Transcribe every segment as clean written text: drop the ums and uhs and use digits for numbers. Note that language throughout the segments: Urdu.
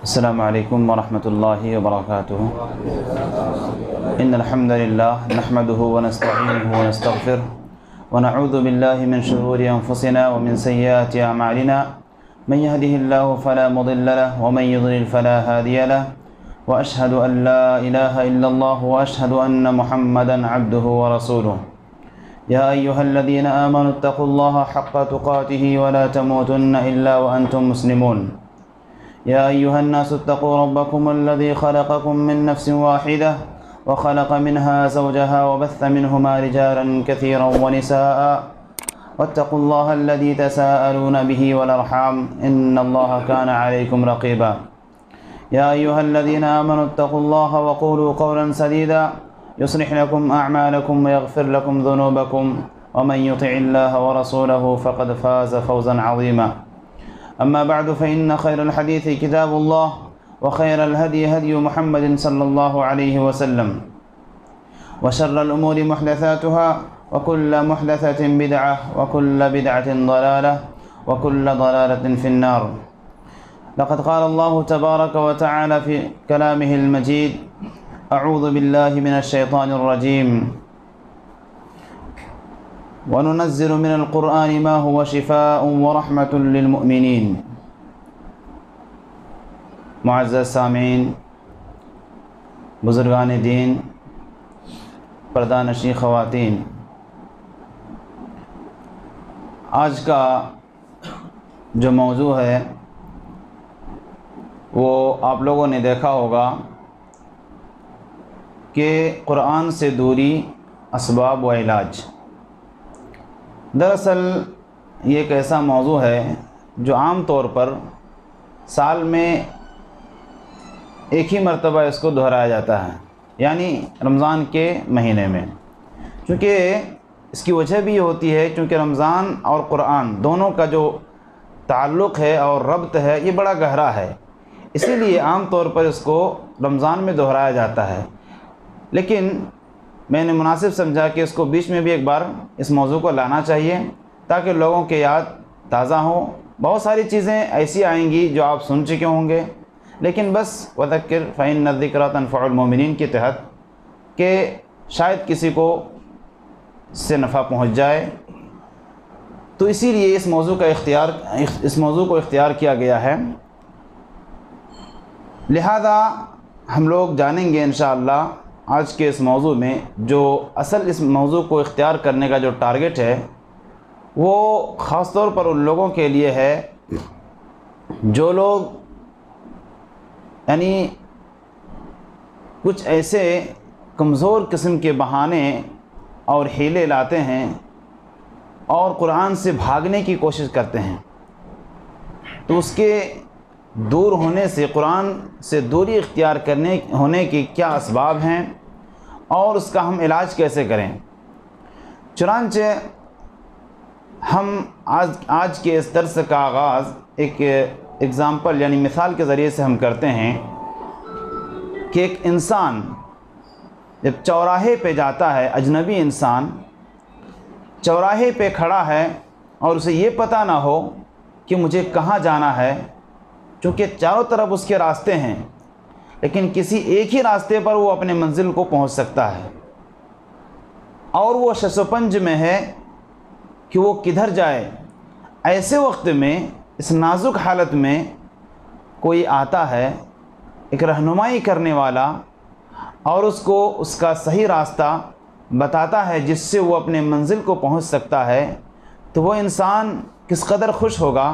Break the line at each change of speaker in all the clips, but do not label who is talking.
السلام علیکم ورحمۃ اللہ وبرکاتہ۔ ان الحمد للہ نحمده ونستعینه ونستغفره ونعوذ باللہ من شرور انفسنا ومن سیئات اعمالنا من يهده الله فلا مضل له ومن يضلل فلا هادي له واشهد ان لا اله الا الله واشهد ان محمدا عبده ورسوله يا ايها الذين آمنوا اتقوا الله حق تقاته ولا تموتن الا وانتم مسلمون يا أيها الناس اتقوا ربكم الذي خلقكم من نفس واحدة وخلق منها زوجها وبث منهما رجالا كثيرا ونساء واتقوا الله الذي تساءلون به والأرحام إن الله كان عليكم رقيبا يا أيها الذين آمنوا اتقوا الله وقولوا قولا سديدا يصلح لكم أعمالكم ويغفر لكم ذنوبكم ومن يطع الله ورسوله فقد فاز فوزا عظيما أما بعد فإن خير الحديث كتاب الله وخير الهدي هدي محمد صلى الله عليه وسلم وشر الأمور محدثاتها وكل محدثة بدعة وكل بدعة ضلالة وكل ضلالة في النار. لقد قال الله تبارك وتعالى في كلامه المجيد: أعوذ بالله من الشيطان الرجيم وَنُنَزِّلُ مِنَ الْقُرْآنِ مَا هُوَ شِفَاءٌ وَرَحْمَةٌ لِّلْمُؤْمِنِينَ۔ معزز سامعین، بزرگان دین، پردہ نشین خواتین، آج کا جو موضوع ہے وہ آپ لوگوں نے دیکھا ہوگا کہ قرآن سے دوری، اسباب و علاج۔ دراصل یہ ایک ایسا موضوع ہے جو عام طور پر سال میں ایک ہی مرتبہ اس کو دہرایا جاتا ہے، یعنی رمضان کے مہینے میں، چونکہ اس کی وجہ بھی یہ ہوتی ہے کیونکہ رمضان اور قرآن دونوں کا جو تعلق ہے اور ربط ہے یہ بڑا گہرا ہے، اسی لیے عام طور پر اس کو رمضان میں دہرایا جاتا ہے۔ لیکن میں نے مناسب سمجھا کہ اس کو بیچ میں بھی ایک بار اس موضوع کو لانا چاہیے تاکہ لوگوں کے یاد تازہ ہوں۔ بہت ساری چیزیں ایسی آئیں گی جو آپ سن چکے ہوں گے، لیکن بس وذکر فإن الذکریٰ تنفع المؤمنین کے تحت کہ شاید کسی کو سے نفع پہنچ جائے، تو اسی لیے اس موضوع کو اختیار کیا گیا ہے۔ لہذا ہم لوگ جانیں گے انشاءاللہ آج کے اس موضوع میں جو اصل اس موضوع کو اختیار کرنے کا جو ٹارگٹ ہے وہ خاص طور پر ان لوگوں کے لیے ہے جو لوگ یعنی کچھ ایسے کمزور قسم کے بہانے اور حیلے لاتے ہیں اور قرآن سے بھاگنے کی کوشش کرتے ہیں، تو اس کے دور ہونے سے، قرآن سے دوری اختیار ہونے کی کیا اسباب ہیں اور اس کا ہم علاج کیسے کریں۔ چنانچہ ہم آج کے اس درس کا آغاز ایک ایگزامپل یعنی مثال کے ذریعے سے ہم کرتے ہیں کہ ایک انسان جب چوراہے پہ جاتا ہے، اجنبی انسان چوراہے پہ کھڑا ہے اور اسے یہ پتہ نہ ہو کہ مجھے کہاں جانا ہے، چونکہ چاروں طرف اس کے راستے ہیں، لیکن کسی ایک ہی راستے پر وہ اپنے منزل کو پہنچ سکتا ہے اور وہ شش و پنج میں ہے کہ وہ کدھر جائے۔ ایسے وقت میں، اس نازک حالت میں کوئی آتا ہے، ایک رہنمائی کرنے والا، اور اس کو اس کا صحیح راستہ بتاتا ہے جس سے وہ اپنے منزل کو پہنچ سکتا ہے، تو وہ انسان کس قدر خوش ہوگا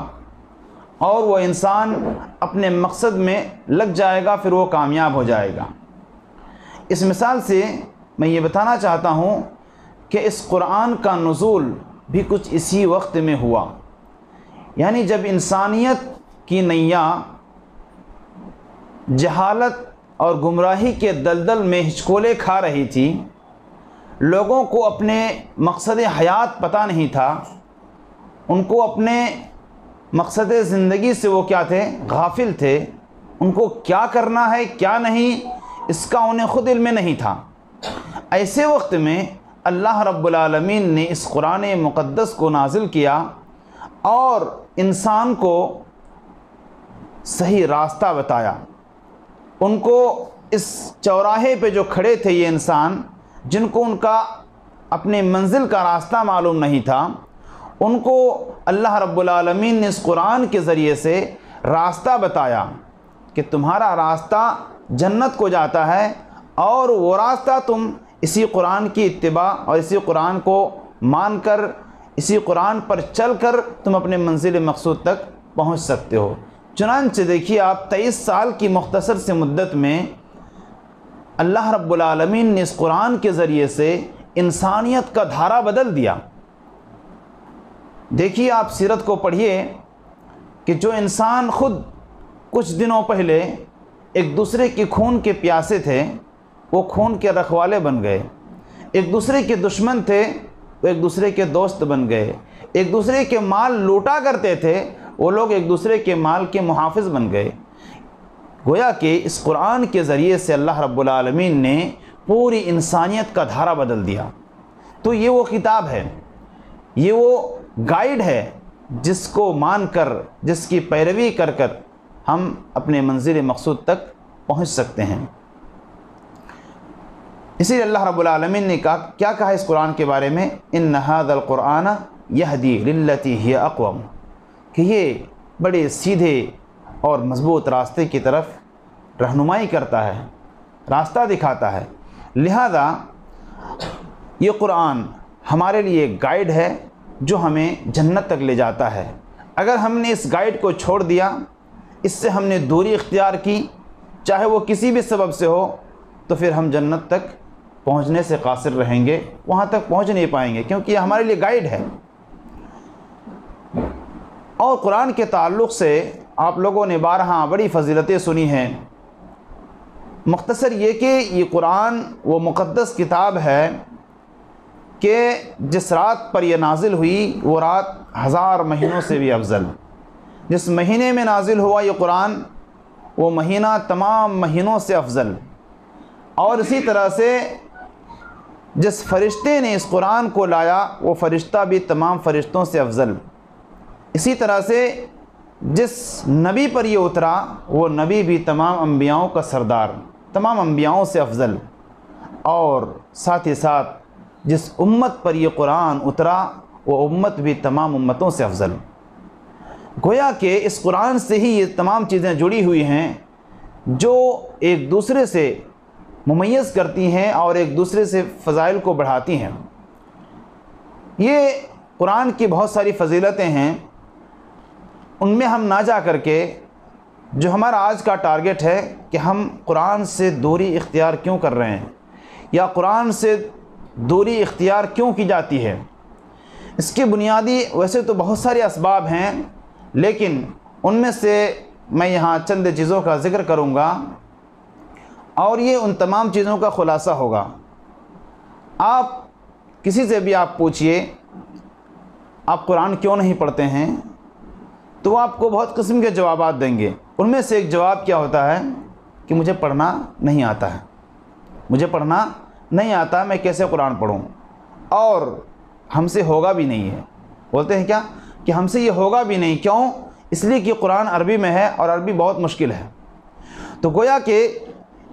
اور وہ انسان اپنے مقصد میں لگ جائے گا، پھر وہ کامیاب ہو جائے گا۔ اس مثال سے میں یہ بتانا چاہتا ہوں کہ اس قرآن کا نزول بھی کچھ اسی وقت میں ہوا، یعنی جب انسانیت کی نیاں جہالت اور گمراہی کے دلدل میں ہچکولے کھا رہی تھی، لوگوں کو اپنے مقصد حیات پتہ نہیں تھا، ان کو اپنے مقصد زندگی سے وہ کیا تھے؟ غافل تھے، ان کو کیا کرنا ہے کیا نہیں اس کا انہیں خود علم نہیں تھا۔ ایسے وقت میں اللہ رب العالمین نے اس قرآن مقدس کو نازل کیا اور انسان کو صحیح راستہ بتایا۔ ان کو اس چوراہے پہ جو کھڑے تھے یہ انسان، جن کو ان کا اپنے منزل کا راستہ معلوم نہیں تھا، ان کو اللہ رب العالمین نے اس قرآن کے ذریعے سے راستہ بتایا کہ تمہارا راستہ جنت کو جاتا ہے، اور وہ راستہ تم اسی قرآن کی اتباع اور اسی قرآن کو مان کر، اسی قرآن پر چل کر تم اپنے منزل مقصود تک پہنچ سکتے ہو۔ چنانچہ دیکھیے آپ 23 سال کی مختصر سی مدت میں اللہ رب العالمین نے اس قرآن کے ذریعے سے انسانیت کا دھارا بدل دیا۔ دیکھیے آپ سیرت کو پڑھیے کہ جو انسان خود کچھ دنوں پہلے ایک دوسرے کے خون کے پیاسے تھے، وہ خون کے رکھوالے بن گئے، ایک دوسرے کے دشمن تھے وہ ایک دوسرے کے دوست بن گئے، ایک دوسرے کے مال لوٹا کرتے تھے وہ لوگ ایک دوسرے کے مال کے محافظ بن گئے۔ گویا کہ اس قرآن کے ذریعے سے اللہ رب العالمین نے پوری انسانیت کا دھارا بدل دیا۔ تو یہ وہ کتاب ہے، یہ وہ گائیڈ ہے جس کو مان کر، جس کی پیروی کر کر ہم اپنے منزل مقصود تک پہنچ سکتے ہیں۔ اسی لیے اللہ رب العالمین نے کیا کہا اس قرآن کے بارے میں، ان ھذا القرآن یہدی للتی ہی اقوم، کہ یہ بڑے سیدھے اور مضبوط راستے کی طرف رہنمائی کرتا ہے، راستہ دکھاتا ہے۔ لہذا یہ قرآن ہمارے لیے گائیڈ ہے جو ہمیں جنت تک لے جاتا ہے۔ اگر ہم نے اس گائیڈ کو چھوڑ دیا، اس سے ہم نے دوری اختیار کی، چاہے وہ کسی بھی سبب سے ہو، تو پھر ہم جنت تک پہنچنے سے قاصر رہیں گے، وہاں تک پہنچ نہیں پائیں گے، کیونکہ یہ ہمارے لیے گائیڈ ہے۔ اور قرآن کے تعلق سے آپ لوگوں نے بارہا بڑی فضیلتیں سنی ہیں۔ مختصر یہ کہ یہ قرآن وہ مقدس کتاب ہے کہ جس رات پر یہ نازل ہوئی وہ رات 1000 مہینوں سے بھی افضل۔ جس مہینے میں نازل ہوا یہ قرآن وہ مہینہ تمام مہینوں سے افضل، اور اسی طرح سے جس فرشتے نے اس قرآن کو لایا وہ فرشتہ بھی تمام فرشتوں سے افضل۔ اسی طرح سے جس نبی پر یہ اترا وہ نبی بھی تمام انبیاؤں کا سردار، تمام انبیاؤں سے افضل، اور ساتھ ہی ساتھ جس امت پر یہ قرآن اترا وہ امت بھی تمام امتوں سے افضل۔ گویا کہ اس قرآن سے ہی یہ تمام چیزیں جڑی ہوئی ہیں جو ایک دوسرے سے ممیز کرتی ہیں اور ایک دوسرے سے فضائل کو بڑھاتی ہیں۔ یہ قرآن کی بہت ساری فضیلتیں ہیں، ان میں ہم نہ جا کر کے جو ہمارا آج کا ٹارگٹ ہے کہ ہم قرآن سے دوری اختیار کیوں کر رہے ہیں، یا قرآن سے دوری اختیار کیوں کی جاتی ہے، اس کے بنیادی ویسے تو بہت سارے اسباب ہیں، لیکن ان میں سے میں یہاں چند چیزوں کا ذکر کروں گا، اور یہ ان تمام چیزوں کا خلاصہ ہوگا۔ آپ کسی سے بھی آپ پوچھئے آپ قرآن کیوں نہیں پڑھتے ہیں، تو وہ آپ کو بہت قسم کے جوابات دیں گے۔ ان میں سے ایک جواب کیا ہوتا ہے کہ مجھے پڑھنا نہیں آتا ہے، مجھے پڑھنا نہیں آتا، میں کیسے قرآن پڑھوں، اور ہم سے ہوگا بھی نہیں ہے۔ بولتے ہیں کیا کہ ہم سے یہ ہوگا بھی نہیں، کیوں؟ اس لیے کہ قرآن عربی میں ہے اور عربی بہت مشکل ہے۔ تو گویا کہ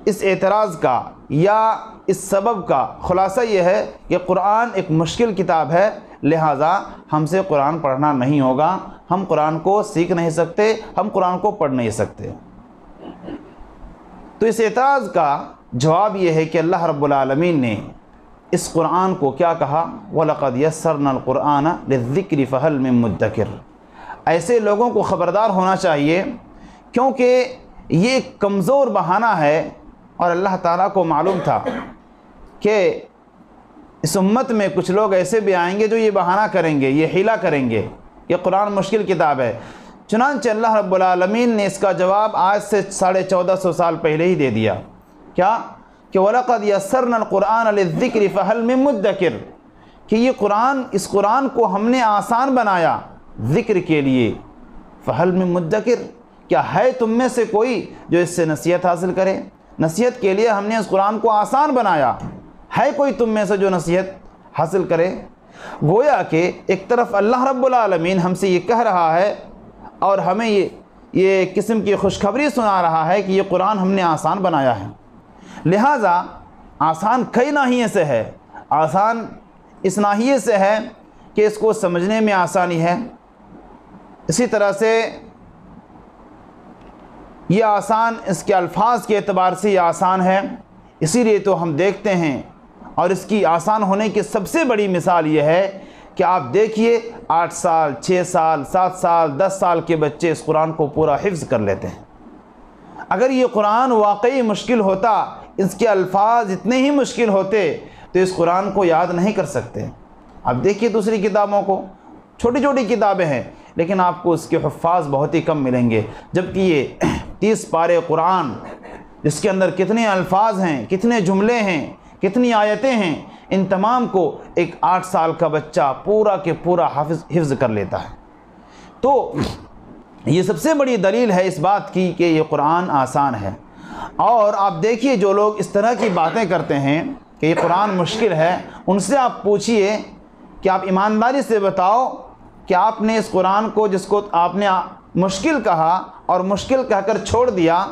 اس اعتراض کا یا اس سبب کا خلاصہ یہ ہے کہ قرآن ایک مشکل کتاب ہے، لہٰذا ہم سے قرآن پڑھنا نہیں ہوگا، ہم قرآن کو سیکھ نہیں سکتے، ہم قرآن کو پڑھ نہیں سکتے۔ تو اس اعتراض کا جواب یہ ہے کہ اللہ رب العالمین نے اس قرآن کو کیا کہا، وَلَقَدْ يَسَّرْنَا الْقُرْآنَ لِلذِّكْرِ فَهَلْ مِن مُدَّكِرٍ۔ ایسے لوگوں کو خبردار ہونا چاہیے، کیونکہ یہ ایک کمزور بہانہ ہے، اور اللہ تعالیٰ کو معلوم تھا کہ اس امت میں کچھ لوگ ایسے بھی آئیں گے جو یہ بہانہ کریں گے، یہ حیلہ کریں گے کہ قرآن مشکل کتاب ہے۔ چنانچہ اللہ رب العالمین نے اس کا جواب آج سے 1450 سال پہلے ہی دے دیا، کیا کہ وَلَقَدْ يَسَّرْنَا الْقُرْآنَ لِلذِّكْرِ فَهَلْ مِن مُدَّكِرٍ، کہ یہ قرآن، اس قرآن کو ہم نے آسان بنایا ذکر کے لیے، فَهَلْ مِن مُدَّكِرٍ، کیا ہے تم میں سے کوئی جو اس سے نصیحت حاصل کرے؟ نصیحت کے لیے ہم نے اس قرآن کو آسان بنایا، ہے کوئی تم میں سے جو نصیحت حاصل کرے؟ گویا کہ ایک طرف اللہ رب العالمین ہم سے یہ کہہ رہا ہے اور ہمیں یہ یہ قسم کی خوشخبری سنا رہا ہے کہ یہ قرآن ہم نے آسان بنایا ہے۔ لہٰذا آسان کئی ناحیے سے ہے۔ آسان اس ناحیے سے ہے کہ اس کو سمجھنے میں آسانی ہے، اسی طرح سے یہ آسان اس کے الفاظ کے اعتبار سے یہ آسان ہے، اسی لیے تو ہم دیکھتے ہیں، اور اس کی آسان ہونے کی سب سے بڑی مثال یہ ہے کہ آپ دیکھیے 8 سال 6 سال 7 سال 10 سال کے بچے اس قرآن کو پورا حفظ کر لیتے ہیں۔ اگر یہ قرآن واقعی مشکل ہوتا، اس کے الفاظ اتنے ہی مشکل ہوتے تو اس قرآن کو یاد نہیں کر سکتے۔ اب دیکھیے دوسری کتابوں کو، چھوٹی چھوٹی کتابیں ہیں لیکن آپ کو اس کے حفاظ بہت ہی کم ملیں گے، جبکہ یہ 30 پارے قرآن جس کے اندر کتنے الفاظ ہیں، کتنے جملے ہیں، کتنی آیتیں ہیں، ان تمام کو ایک 8 سال کا بچہ پورا کے پورا حفظ کر لیتا ہے۔ تو یہ سب سے بڑی دلیل ہے اس بات کی کہ یہ قرآن آسان ہے۔ اور آپ دیکھیے جو لوگ اس طرح کی باتیں کرتے ہیں کہ یہ قرآن مشکل ہے، ان سے آپ پوچھئے کہ آپ ایمانداری سے بتاؤ کہ آپ نے اس قرآن کو، جس کو آپ نے مشکل کہا اور مشکل کہہ کر چھوڑ دیا،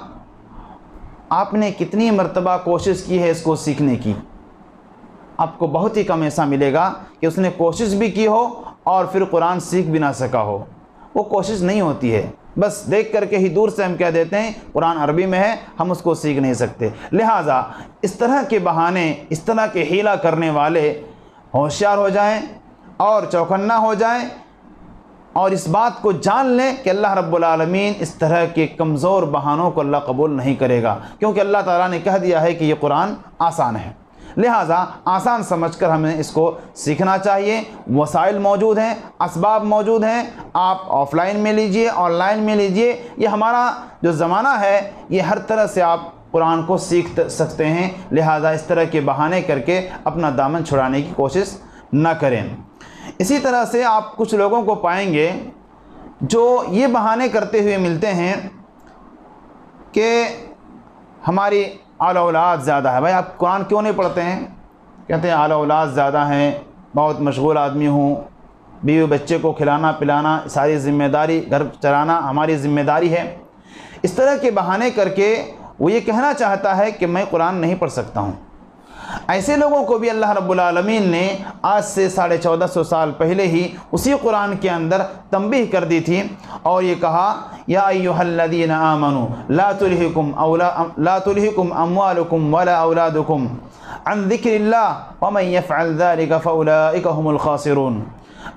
آپ نے کتنی مرتبہ کوشش کی ہے اس کو سیکھنے کی؟ آپ کو بہت ہی کم ایسا ملے گا کہ اس نے کوشش بھی کی ہو اور پھر قرآن سیکھ بھی نہ سکا ہو۔ وہ کوشش نہیں ہوتی ہے، بس دیکھ کر کے ہی دور سے ہم کہہ دیتے ہیں قرآن عربی میں ہے، ہم اس کو سیکھ نہیں سکتے۔ لہٰذا اس طرح کے بہانے، اس طرح کے حیلہ کرنے والے ہوشیار ہو جائیں اور چوکنا ہو جائیں، اور اس بات کو جان لیں کہ اللہ رب العالمین اس طرح کے کمزور بہانوں کو اللہ قبول نہیں کرے گا، کیونکہ اللہ تعالیٰ نے کہہ دیا ہے کہ یہ قرآن آسان ہے۔ لہٰذا آسان سمجھ کر ہمیں اس کو سیکھنا چاہیے۔ وسائل موجود ہیں، اسباب موجود ہیں، آپ آف لائن میں لیجئے، آن لائن میں لیجئے۔ یہ ہمارا جو زمانہ ہے یہ ہر طرح سے آپ قرآن کو سیکھ سکتے ہیں، لہٰذا اس طرح کے بہانے کر کے اپنا دامن چھڑانے کی کوشش نہ کریں۔ اسی طرح سے آپ کچھ لوگوں کو پائیں گے جو یہ بہانے کرتے ہوئے ملتے ہیں کہ ہماری اعلی اولاد زیادہ ہے۔ بھائی آپ قرآن کیوں نہیں پڑھتے ہیں؟ کہتے ہیں اعلی اولاد زیادہ ہیں، بہت مشغول آدمی ہوں، بیوی بچے کو کھلانا پلانا ساری ذمہ داری، گھر چلانا ہماری ذمہ داری ہے۔ اس طرح کے بہانے کر کے وہ یہ کہنا چاہتا ہے کہ میں قرآن نہیں پڑھ سکتا ہوں۔ ایسے لوگوں کو بھی اللہ رب العالمین نے آج سے 1450 سال پہلے ہی اسی قرآن کے اندر تنبیہ کر دی تھی، اور یہ کہا یا ایھا الذین آمنوا لا تلہکم اموالکم ولا اولادکم عن ذکر اللہ ومن یفعل ذلک فاولئک هم الخاسرون۔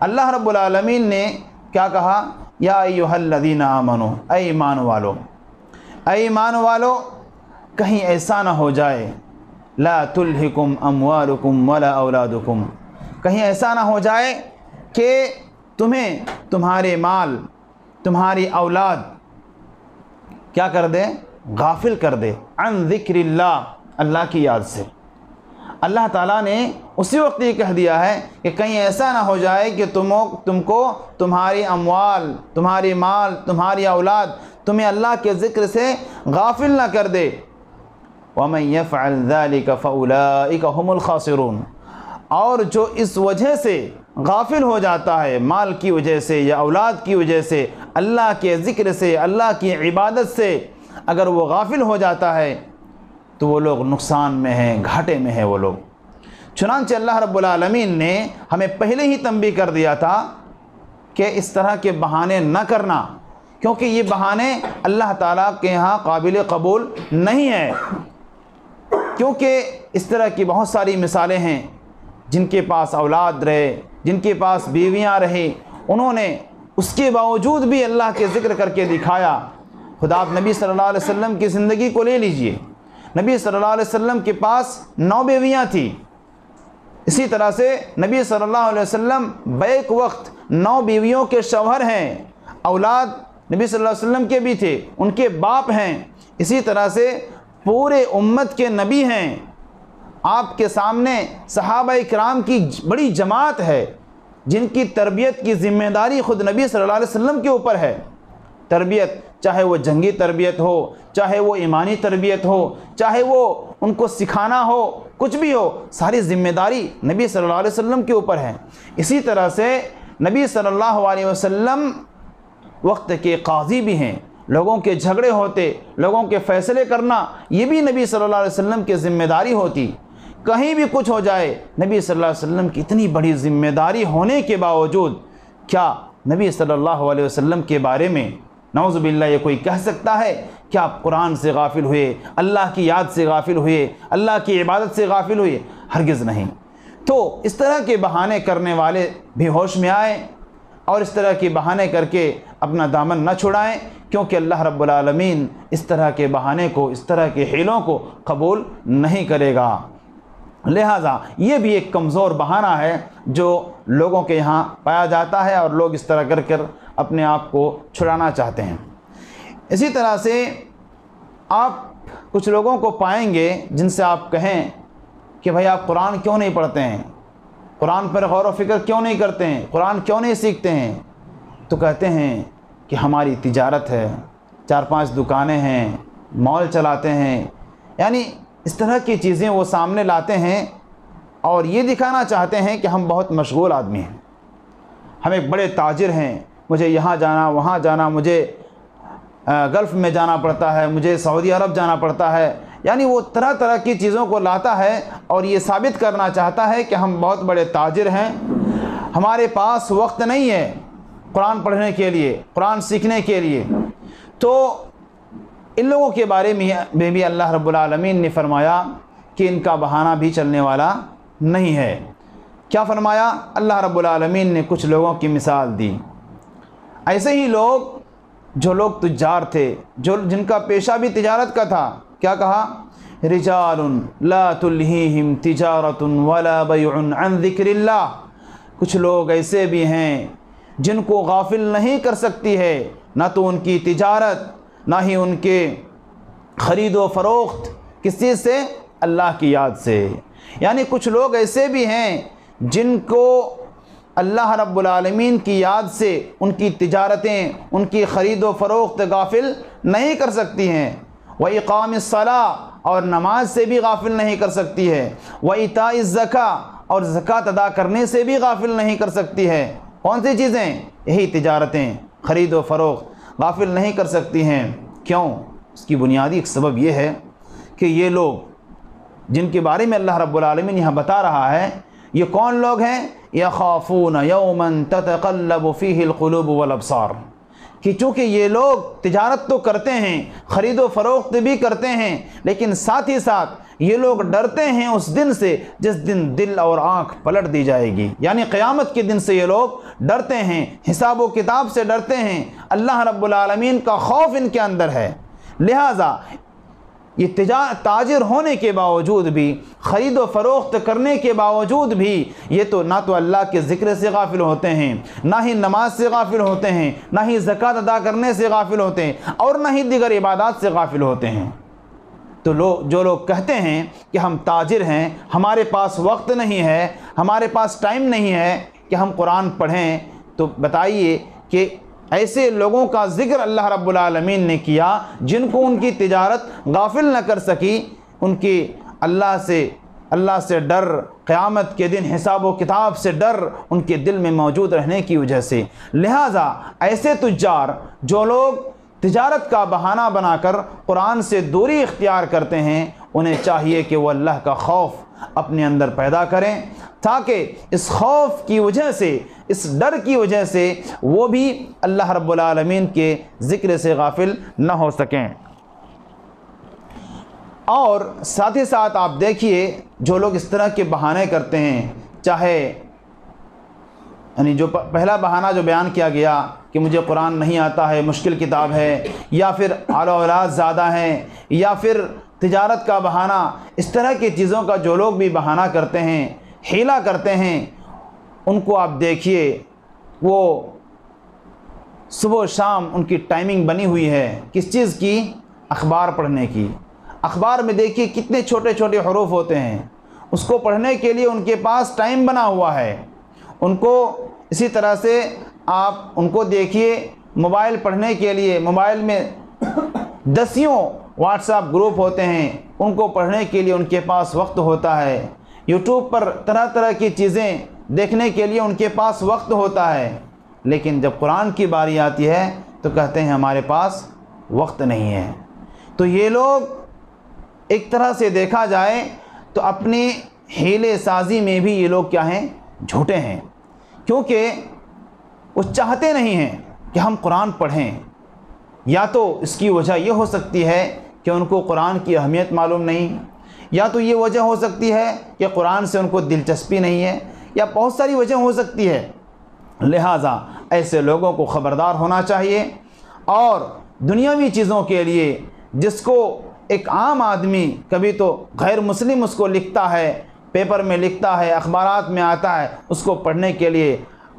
اللہ رب العالمین نے کیا کہا؟ یا ایھا الذین آمنوا، اے ایمان والو، اے ایمان والو، کہیں ایسا نہ ہو جائے لا تلہکم اموالکم ولا اولادکم، کہیں ایسا نہ ہو جائے کہ تمہیں تمہارے مال، تمہاری اولاد کیا کر دے؟ غافل کر دے عن ذکر اللہ، اللہ کی یاد سے۔ اللہ تعالیٰ نے اسی وقت یہ کہہ دیا ہے کہ کہیں ایسا نہ ہو جائے کہ تم کو تمہاری اموال، تمہاری مال، تمہاری اولاد تمہیں اللہ کے ذکر سے غافل نہ کر دے۔ وَمَن يَفْعَلْ ذَلِكَ فَأُولَئِكَ هُمُ الْخَاسِرُونَ، اور جو اس وجہ سے غافل ہو جاتا ہے، مال کی وجہ سے یا اولاد کی وجہ سے، اللہ کے ذکر سے، اللہ کی عبادت سے اگر وہ غافل ہو جاتا ہے تو وہ لوگ نقصان میں ہیں، گھاٹے میں ہیں وہ لوگ۔ چنانچہ اللہ رب العالمین نے ہمیں پہلے ہی تنبیہ کر دیا تھا کہ اس طرح کے بہانے نہ کرنا، کیونکہ یہ بہانے اللہ تعالیٰ کے ہاں قابل قبول نہیں ہے۔ کیونکہ اس طرح کی بہت ساری مثالیں ہیں، جن کے پاس اولاد رہے، جن کے پاس بیویاں رہی، انہوں نے اس کے باوجود بھی اللہ کے ذکر کر کے دکھایا۔ خدا آپ نبی صلی اللہ علیہ وسلم کی زندگی کو لے لیجئے، نبی صلی اللہ علیہ وسلم کے پاس 9 بیویاں تھیں۔ اسی طرح سے نبی صلی اللہ علیہ وسلم بیک وقت 9 بیویوں کے شوہر ہیں، اولاد نبی صلی اللہ علیہ وسلم کے بھی تھے، ان کے باپ ہیں۔ اسی طرح سے پورے امت کے نبی ہیں، آپ کے سامنے صحابہ کرام کی بڑی جماعت ہے جن کی تربیت کی ذمہ داری خود نبی صلی اللہ علیہ وسلم کے اوپر ہے۔ تربیت چاہے وہ جنگی تربیت ہو، چاہے وہ ایمانی تربیت ہو، چاہے وہ ان کو سکھانا ہو، کچھ بھی ہو، ساری ذمہ داری نبی صلی اللہ علیہ وسلم کے اوپر ہے۔ اسی طرح سے نبی صلی اللہ علیہ وسلم وقت کے قاضی بھی ہیں، لوگوں کے جھگڑے ہوتے، لوگوں کے فیصلے کرنا، یہ بھی نبی صلی اللہ علیہ وسلم کی ذمہ داری ہوتی۔ کہیں بھی کچھ ہو جائے، نبی صلی اللہ علیہ وسلم کی اتنی بڑی ذمہ داری ہونے کے باوجود کیا نبی صلی اللہ علیہ وسلم کے بارے میں نعوذ باللہ یہ کوئی کہہ سکتا ہے کہ آپ قرآن سے غافل ہوئے، اللہ کی یاد سے غافل ہوئے، اللہ کی عبادت سے غافل ہوئے؟ ہرگز نہیں۔ تو اس طرح کے بہانے کرنے والے بھی ہوش میں آئیں اور اس طرح کے بہانے کر کے اپنا دامن نہ چھڑائیں، کیونکہ اللہ رب العالمین اس طرح کے بہانے کو، اس طرح کے حیلوں کو قبول نہیں کرے گا۔ لہٰذا یہ بھی ایک کمزور بہانہ ہے جو لوگوں کے یہاں پایا جاتا ہے اور لوگ اس طرح کر کر اپنے آپ کو چھڑانا چاہتے ہیں۔ اسی طرح سے آپ کچھ لوگوں کو پائیں گے جن سے آپ کہیں کہ بھائی آپ قرآن کیوں نہیں پڑھتے ہیں، قرآن پر غور و فکر کیوں نہیں کرتے ہیں، قرآن کیوں نہیں سیکھتے ہیں؟ تو کہتے ہیں کہ ہماری تجارت ہے، 4-5 دکانیں ہیں، مال چلاتے ہیں، یعنی اس طرح کی چیزیں وہ سامنے لاتے ہیں اور یہ دکھانا چاہتے ہیں کہ ہم بہت مشغول آدمی ہیں، ہم ایک بڑے تاجر ہیں، مجھے یہاں جانا وہاں جانا، مجھے گلف میں جانا پڑتا ہے، مجھے سعودی عرب جانا پڑتا ہے، یعنی وہ طرح طرح کی چیزوں کو لاتا ہے اور یہ ثابت کرنا چاہتا ہے کہ ہم بہت بڑے تاجر ہیں، ہمارے پاس وقت نہیں ہے قرآن پڑھنے کے لیے، قرآن سیکھنے کے لیے۔ تو ان لوگوں کے بارے میں بھی اللہ رب العالمین نے فرمایا کہ ان کا بہانہ بھی چلنے والا نہیں ہے۔ کیا فرمایا؟ اللہ رب العالمین نے کچھ لوگوں کی مثال دی، ایسے ہی لوگ جو لوگ تجار تھے، جن کا پیشہ بھی تجارت کا تھا، کیا کہا؟ رجال لا تلہیہم تجارت ولا بیع عن ذکر اللہ، کچھ لوگ ایسے بھی ہیں جن کو غافل نہیں کر سکتی ہے نہ تو ان کی تجارت نہ ہی ان کے خرید و فروخت، کس چیز سے؟ اللہ کی یاد سے۔ یعنی کچھ لوگ ایسے بھی ہیں جن کو اللہ رب العالمین کی یاد سے ان کی تجارتیں، ان کی خرید و فروخت غافل نہیں کر سکتی ہیں۔ وَإِقَامِ الصَّلَاةِ، اور نماز سے بھی غافل نہیں کر سکتی ہے۔ وَإِيتَاءِ الزَّكَاةِ، اور زکوٰۃ ادا کرنے سے بھی غافل نہیں کر سکتی ہے۔ کون سی چیزیں؟ یہی تجارتیں، خرید و فروخت غافل نہیں کر سکتی ہیں۔ کیوں؟ اس کی بنیادی ایک سبب یہ ہے کہ یہ لوگ جن کے بارے میں اللہ رب العالمین یہاں بتا رہا ہے، یہ کون لوگ ہیں؟ یخافون یوما تتقلب فیہ القلوب والابصار، کہ چونکہ یہ لوگ تجارت تو کرتے ہیں، خرید و فروخت بھی کرتے ہیں، لیکن ساتھ ہی ساتھ یہ لوگ ڈرتے ہیں اس دن سے جس دن دل اور آنکھ پلٹ دی جائے گی، یعنی قیامت کے دن سے یہ لوگ ڈرتے ہیں، حساب و کتاب سے ڈرتے ہیں، اللہ رب العالمین کا خوف ان کے اندر ہے۔ لہٰذا یہ تاجر ہونے کے باوجود بھی، خرید و فروخت کرنے کے باوجود بھی، یہ تو نہ تو اللہ کے ذکر سے غافل ہوتے ہیں، نہ ہی نماز سے غافل ہوتے ہیں، نہ ہی زکوٰۃ ادا کرنے سے غافل ہوتے ہیں، اور نہ ہی دیگر عبادات سے غافل ہوتے ہیں۔ تو جو لوگ کہتے ہیں کہ ہم تاجر ہیں، ہمارے پاس وقت نہیں ہے، ہمارے پاس ٹائم نہیں ہے کہ ہم قرآن پڑھیں، تو بتائیے کہ ایسے لوگوں کا ذکر اللہ رب العالمین نے کیا جن کو ان کی تجارت غافل نہ کر سکی، ان کی اللہ سے ڈر، قیامت کے دن حساب و کتاب سے ڈر ان کے دل میں موجود رہنے کی وجہ سے۔ لہٰذا ایسے تجار جو لوگ تجارت کا بہانہ بنا کر قرآن سے دوری اختیار کرتے ہیں، انہیں چاہیے کہ وہ اللہ کا خوف اپنے اندر پیدا کریں، تاکہ اس خوف کی وجہ سے، اس ڈر کی وجہ سے وہ بھی اللہ رب العالمین کے ذکر سے غافل نہ ہو سکیں۔ اور ساتھ ہی ساتھ آپ دیکھیے جو لوگ اس طرح کے بہانے کرتے ہیں، چاہے یعنی جو پہلا بہانہ جو بیان کیا گیا کہ مجھے قرآن نہیں آتا ہے، مشکل کتاب ہے، یا پھر اولاد زیادہ ہیں، یا پھر تجارت کا بہانہ، اس طرح کی چیزوں کا جو لوگ بھی بہانہ کرتے ہیں، حیلہ کرتے ہیں، ان کو آپ دیکھیے وہ صبح و شام ان کی ٹائمنگ بنی ہوئی ہے، کس چیز کی؟ اخبار پڑھنے کی۔ اخبار میں دیکھیے کتنے چھوٹے چھوٹے حروف ہوتے ہیں، اس کو پڑھنے کے لیے ان کے پاس ٹائم بنا ہوا ہے۔ ان کو اسی طرح سے آپ ان کو دیکھیے موبائل پڑھنے کے لیے، موبائل میں دسیوں واٹس ایپ گروپ ہوتے ہیں، ان کو پڑھنے کے لیے ان کے پاس وقت ہوتا ہے۔ یوٹیوب پر طرح طرح کی چیزیں دیکھنے کے لیے ان کے پاس وقت ہوتا ہے، لیکن جب قرآن کی باری آتی ہے تو کہتے ہیں ہمارے پاس وقت نہیں ہے۔ تو یہ لوگ ایک طرح سے دیکھا جائے تو اپنی حیلے سازی میں بھی یہ لوگ کیا ہیں؟ جھوٹے ہیں، کیونکہ وہ چاہتے نہیں ہیں کہ ہم قرآن پڑھیں۔ یا تو اس کی وجہ یہ ہو سکتی ہے کہ ان کو قرآن کی اہمیت معلوم نہیں، یا تو یہ وجہ ہو سکتی ہے کہ قرآن سے ان کو دلچسپی نہیں ہے، یا بہت ساری وجہ ہو سکتی ہے۔ لہٰذا ایسے لوگوں کو خبردار ہونا چاہیے، اور دنیاوی چیزوں کے لیے جس کو ایک عام آدمی، کبھی تو غیر مسلم اس کو لکھتا ہے، پیپر میں لکھتا ہے، اخبارات میں آتا ہے، اس کو پڑھنے کے لیے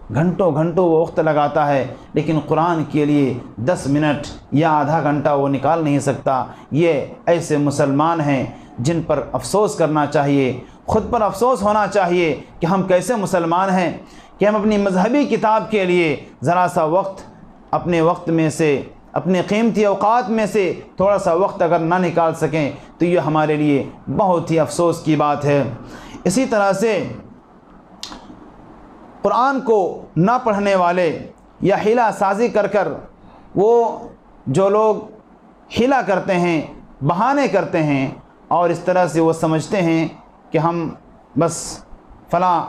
گھنٹوں گھنٹوں وہ وقت لگاتا ہے، لیکن قرآن کے لیے 10 منٹ یا آدھا گھنٹہ وہ نکال نہیں سکتا۔ یہ ایسے مسلمان ہیں جن پر افسوس کرنا چاہیے، خود پر افسوس ہونا چاہیے کہ ہم کیسے مسلمان ہیں کہ ہم اپنی مذہبی کتاب کے لیے ذرا سا وقت اپنے وقت میں سے، اپنے قیمتی اوقات میں سے تھوڑا سا وقت اگر نہ نکال سکیں تو یہ ہمارے لیے بہت ہی افسوس کی بات ہے۔ اسی طرح سے قرآن کو نہ پڑھنے والے یا حیلہ سازی کر وہ جو لوگ حیلہ کرتے ہیں، بہانے کرتے ہیں، اور اس طرح سے وہ سمجھتے ہیں کہ ہم بس فلاں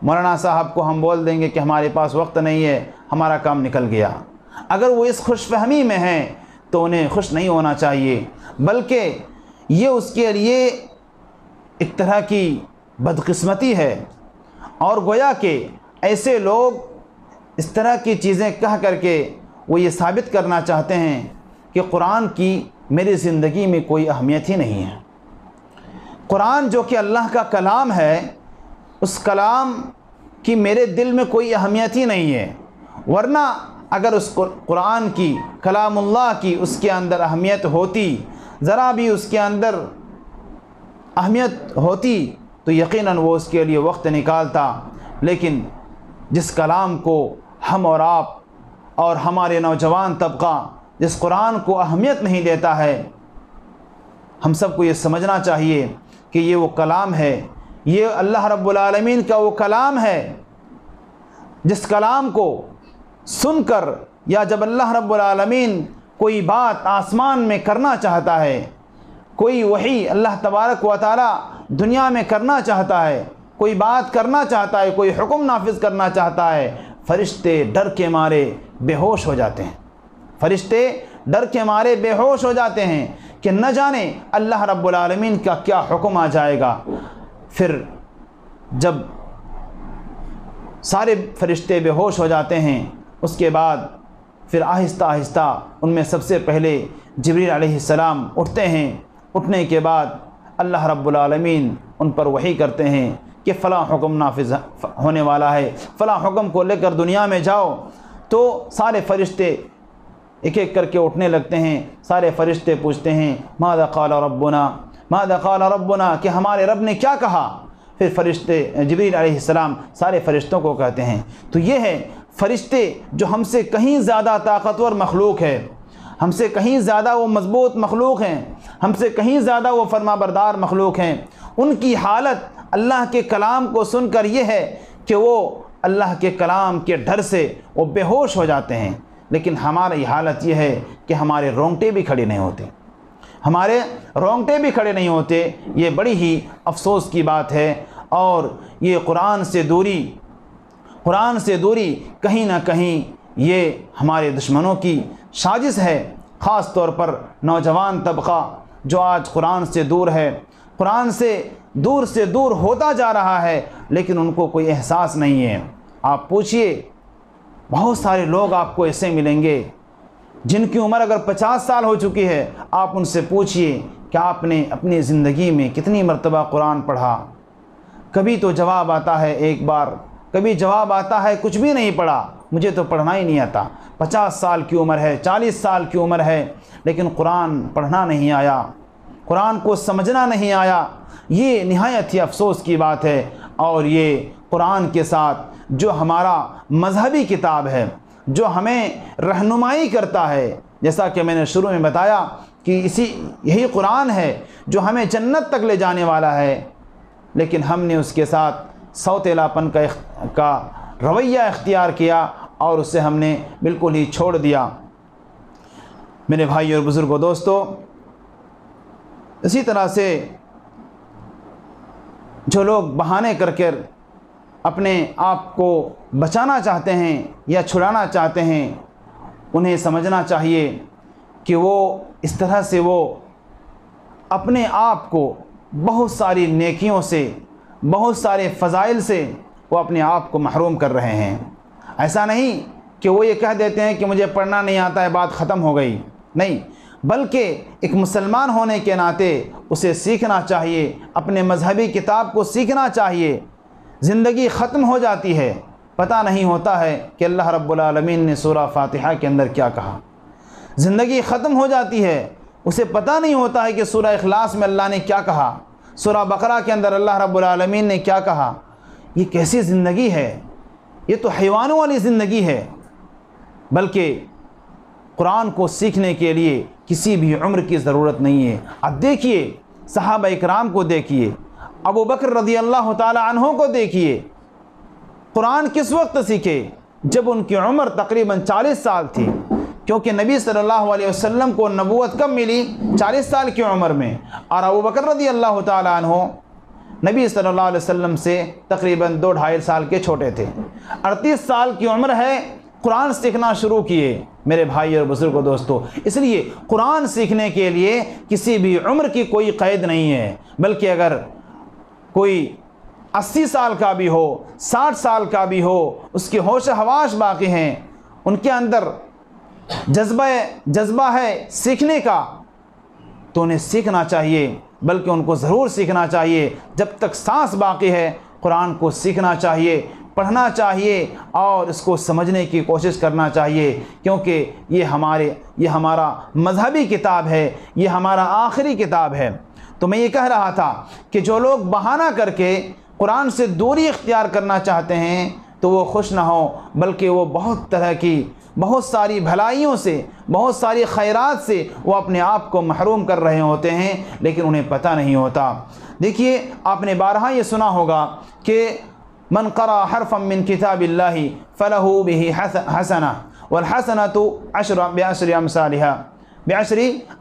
مولانا صاحب کو ہم بول دیں گے کہ ہمارے پاس وقت نہیں ہے، ہمارا کام نکل گیا۔ اگر وہ اس خوش فہمی میں ہیں تو انہیں خوش نہیں ہونا چاہیے، بلکہ یہ اس کے لیے ایک طرح کی بدقسمتی ہے، اور گویا کہ ایسے لوگ اس طرح کی چیزیں کہہ کر کے وہ یہ ثابت کرنا چاہتے ہیں کہ قرآن کی میری زندگی میں کوئی اہمیت ہی نہیں ہے۔ قرآن جو کہ اللہ کا کلام ہے، اس کلام کی میرے دل میں کوئی اہمیت ہی نہیں ہے، ورنہ اگر اس قرآن کی، کلام اللہ کی اس کے اندر اہمیت ہوتی، ذرا بھی اس کے اندر اہمیت ہوتی تو یقیناً وہ اس کے لیے وقت نکالتا۔ لیکن جس کلام کو ہم اور آپ اور ہمارے نوجوان طبقہ جس قرآن کو اہمیت نہیں دیتا ہے، ہم سب کو یہ سمجھنا چاہیے کہ یہ وہ کلام ہے، یہ اللہ رب العالمین کا وہ کلام ہے جس کلام کو سن کر، یا جب اللہ رب العالمین کوئی بات آسمان میں کرنا چاہتا ہے، کوئی وحی اللہ تبارک و تعالی دنیا میں کرنا چاہتا ہے، کوئی بات کرنا چاہتا ہے، کوئی حکم نافذ کرنا چاہتا ہے، فرشتے ڈر کے مارے بے ہوش ہو جاتے ہیں۔ فرشتے ڈر کے مارے بے ہوش ہو جاتے ہیں کہ نہ جانے اللہ رب العالمین کا کیا حکم آ جائے گا۔ پھر جب سارے فرشتے بے ہوش ہو جاتے ہیں، اس کے بعد پھر آہستہ آہستہ ان میں سب سے پہلے جبریل علیہ السلام اٹھتے ہیں۔ اٹھنے کے بعد اللہ رب العالمین ان پر وحی کرتے ہیں کہ فلاں حکم نافذ ہونے والا ہے، فلاں حکم کو لے کر دنیا میں جاؤ۔ تو سارے فرشتے ایک ایک کر کے اٹھنے لگتے ہیں۔ سارے فرشتے پوچھتے ہیں ماذا قال ربنا، ماذا قال ربنا، کہ ہمارے رب نے کیا کہا۔ پھر فرشتے جبریل علیہ السلام سارے فرشتوں کو کہتے ہیں۔ تو یہ ہے فرشتے جو ہم سے کہیں زیادہ طاقتور مخلوق ہے، ہم سے کہیں زیادہ وہ مضبوط مخلوق ہیں، ہم سے کہیں زیادہ وہ فرما بردار مخلوق ہیں، ان کی حالت اللہ کے کلام کو سن کر یہ ہے کہ وہ اللہ کے کلام کے ڈر سے وہ بے ہوش ہو جاتے ہیں۔ لیکن ہماری حالت یہ ہے کہ ہمارے رونگٹے بھی کھڑے نہیں ہوتے، ہمارے رونگٹے بھی کھڑے نہیں ہوتے۔ یہ بڑی ہی افسوس کی بات ہے، اور یہ قرآن سے دوری کہیں نہ کہیں یہ ہمارے دشمنوں کی سازش ہے۔ خاص طور پر نوجوان طبقہ جو آج قرآن سے دور ہے، قرآن سے دور ہوتا جا رہا ہے، لیکن ان کو کوئی احساس نہیں ہے۔ آپ پوچھئے، بہت سارے لوگ آپ کو ایسے ملیں گے جن کی عمر اگر 50 سال ہو چکی ہے، آپ ان سے پوچھئے کہ آپ نے اپنی زندگی میں کتنی مرتبہ قرآن پڑھا۔ کبھی تو جواب آتا ہے ایک بار، کبھی جواب آتا ہے کچھ بھی نہیں پڑھا، مجھے تو پڑھنا ہی نہیں آتا۔ 50 سال کی عمر ہے، 40 سال کی عمر ہے، لیکن قرآن پڑھنا نہیں آیا، قرآن کو سمجھنا نہیں آیا۔ یہ نہایت ہی افسوس کی بات ہے، اور یہ قرآن کے ساتھ جو ہمارا مذہبی کتاب ہے، جو ہمیں رہنمائی کرتا ہے، جیسا کہ میں نے شروع میں بتایا کہ یہی قرآن ہے جو ہمیں جنت تک لے جانے والا ہے، لیکن ہم نے اس کے ساتھ سوتیلاپن کا رویہ اختیار کیا اور اسے ہم نے بالکل ہی چھوڑ دیا۔ میرے بھائی اور بزرگوں دوستو، اسی طرح سے جو لوگ بہانے کر کر اپنے آپ کو بچانا چاہتے ہیں یا چھڑانا چاہتے ہیں، انہیں سمجھنا چاہیے کہ وہ اس طرح سے وہ اپنے آپ کو بہت ساری نیکیوں سے، بہت سارے فضائل سے وہ اپنے آپ کو محروم کر رہے ہیں۔ ایسا نہیں کہ وہ یہ کہہ دیتے ہیں کہ مجھے پڑھنا نہیں آتا ہے، بات ختم ہو گئی، نہیں، بلکہ ایک مسلمان ہونے کے ناطے اسے سیکھنا چاہیے، اپنے مذہبی کتاب کو سیکھنا چاہیے۔ زندگی ختم ہو جاتی ہے، پتہ نہیں ہوتا ہے کہ اللہ رب العالمین نے سورہ فاتحہ کے اندر کیا کہا۔ زندگی ختم ہو جاتی ہے، اسے پتہ نہیں ہوتا ہے کہ سورہ اخلاص میں اللہ نے کیا کہا، سورہ بقرہ کے اندر اللہ رب العالمین نے کیا کہا۔ یہ کیسی زندگی ہے؟ یہ تو حیوانوں والی زندگی ہے۔ بلکہ قرآن کو سیکھنے کے لیے کسی بھی عمر کی ضرورت نہیں ہے۔ اب دیکھیے صحابہ اکرام کو، دیکھیے ابو بکر رضی اللہ تعالی عنہ کو، دیکھیے قرآن کس وقت سیکھے؟ جب ان کی عمر تقریباً 40 سال تھی، کیونکہ نبی صلی اللہ علیہ وسلم کو نبوت کب ملی؟ 40 سال کی عمر میں، اور ابو بکر رضی اللہ تعالی عنہ نبی صلی اللہ علیہ وسلم سے تقریباً 2-2.5 سال کے چھوٹے تھے۔ 38 سال کی عمر ہے، قرآن سیکھنا شروع کیے۔ میرے بھائی اور بزرگوں دوستو، اس لیے قرآن سیکھنے کے لیے کسی بھی عمر کی کوئی قید نہیں ہے، بلکہ اگر کوئی 80 سال کا بھی ہو، 60 سال کا بھی ہو، اس کی ہوش و حواس باقی ہیں، ان کے اندر جذبہ ہے سیکھنے کا، تو انہیں سیکھنا چاہیے، بلکہ ان کو ضرور سیکھنا چاہیے۔ جب تک سانس باقی ہے قرآن کو سیکھنا چاہیے، پڑھنا چاہیے اور اس کو سمجھنے کی کوشش کرنا چاہیے، کیونکہ یہ ہمارا مذہبی کتاب ہے، یہ ہمارا آخری کتاب ہے۔ تو میں یہ کہہ رہا تھا کہ جو لوگ بہانہ کر کے قرآن سے دوری اختیار کرنا چاہتے ہیں تو وہ خوش نہ ہوں، بلکہ وہ بہت طرح کی بہت ساری بھلائیوں سے، بہت ساری خیرات سے وہ اپنے آپ کو محروم کر رہے ہوتے ہیں، لیکن انہیں پتہ نہیں ہوتا۔ دیکھیے آپ نے بارہا یہ سنا ہوگا کہ من قرأ حرفا من کتاب اللہ فلہ بہ حسنہ والحسنۃ بعشر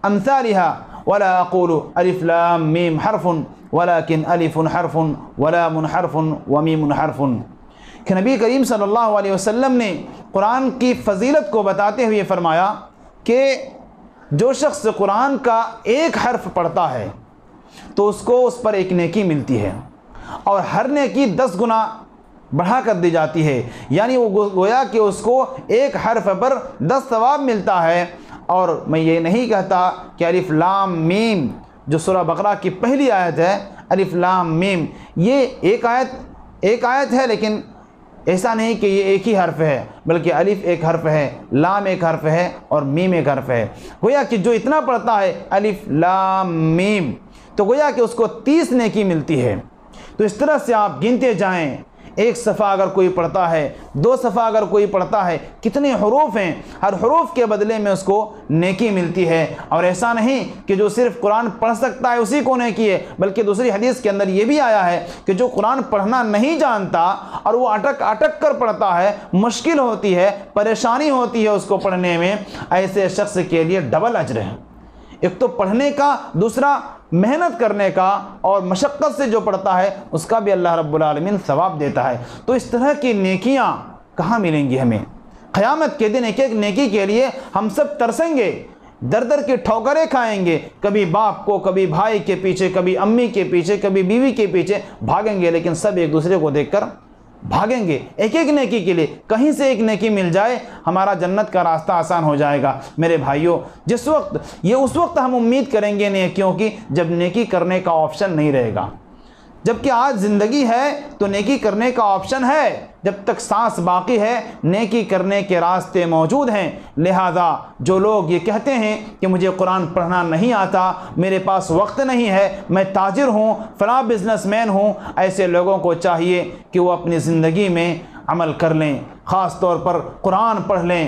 امثالها ولا اقول الف لام میم حرف ولكن الف حرف ولام حرف ومیم حرف، کہ نبی کریم صلی اللہ علیہ وسلم نے قرآن کی فضیلت کو بتاتے ہوئے فرمایا کہ جو شخص قرآن کا ایک حرف پڑھتا ہے تو اس کو اس پر ایک نیکی ملتی ہے، اور ہر نیکی 10 گنا بڑھا کر دی جاتی ہے، یعنی وہ گویا کہ اس کو ایک حرف پر 10 ثواب ملتا ہے۔ اور میں یہ نہیں کہتا کہ الف لام میم جو سورہ بقرہ کی پہلی آیت ہے، الف لام میم یہ ایک آیت ہے، لیکن ایسا نہیں کہ یہ ایک ہی حرف ہے، بلکہ الف ایک حرف ہے، لام ایک حرف ہے اور میم ایک حرف ہے۔ گویا کہ جو اتنا پڑھتا ہے الف لام میم، تو گویا کہ اس کو 30 نیکی ملتی ہے۔ تو اس طرح سے آپ گنتے جائیں، ایک صفحہ اگر کوئی پڑھتا ہے، 2 صفحہ اگر کوئی پڑھتا ہے، کتنے حروف ہیں، ہر حروف کے بدلے میں اس کو نیکی ملتی ہے۔ اور ایسا نہیں کہ جو صرف قرآن پڑھ سکتا ہے اسی کو نیکی ہے، بلکہ دوسری حدیث کے اندر یہ بھی آیا ہے کہ جو قرآن پڑھنا نہیں جانتا اور وہ اٹک کر پڑھتا ہے، مشکل ہوتی ہے، پریشانی ہوتی ہے اس کو پڑھنے میں، ایسے شخص کے لیے ڈبل اجر ہے۔ ایک تو پڑھنے کا، دوسرا محنت کرنے کا، اور مشقت سے جو پڑھتا ہے اس کا بھی اللہ رب العالمین ثواب دیتا ہے۔ تو اس طرح کی نیکیاں کہاں ملیں گی ہمیں؟ قیامت کے دن ایک ایک نیکی کے لیے ہم سب ترسیں گے، در کی ٹھوکریں کھائیں گے، کبھی باپ کو، کبھی بھائی کے پیچھے، کبھی امی کے پیچھے، کبھی بیوی کے پیچھے بھاگیں گے، لیکن سب ایک دوسرے کو دیکھ کر بھاگیں گے ایک ایک نیکی کے لیے۔ کہیں سے ایک نیکی مل جائے ہمارا جنت کا راستہ آسان ہو جائے گا۔ میرے بھائیوں، اس وقت ہم امید کریں گے نیکیوں کی جب نیکی کرنے کا آپشن نہیں رہے گا۔ جبکہ آج زندگی ہے تو نیکی کرنے کا آپشن ہے، جب تک سانس باقی ہے نیکی کرنے کے راستے موجود ہیں۔ لہذا جو لوگ یہ کہتے ہیں کہ مجھے قرآن پڑھنا نہیں آتا، میرے پاس وقت نہیں ہے، میں تاجر ہوں، فلاں بزنس مین ہوں، ایسے لوگوں کو چاہیے کہ وہ اپنی زندگی میں عمل کر لیں، خاص طور پر قرآن پڑھ لیں،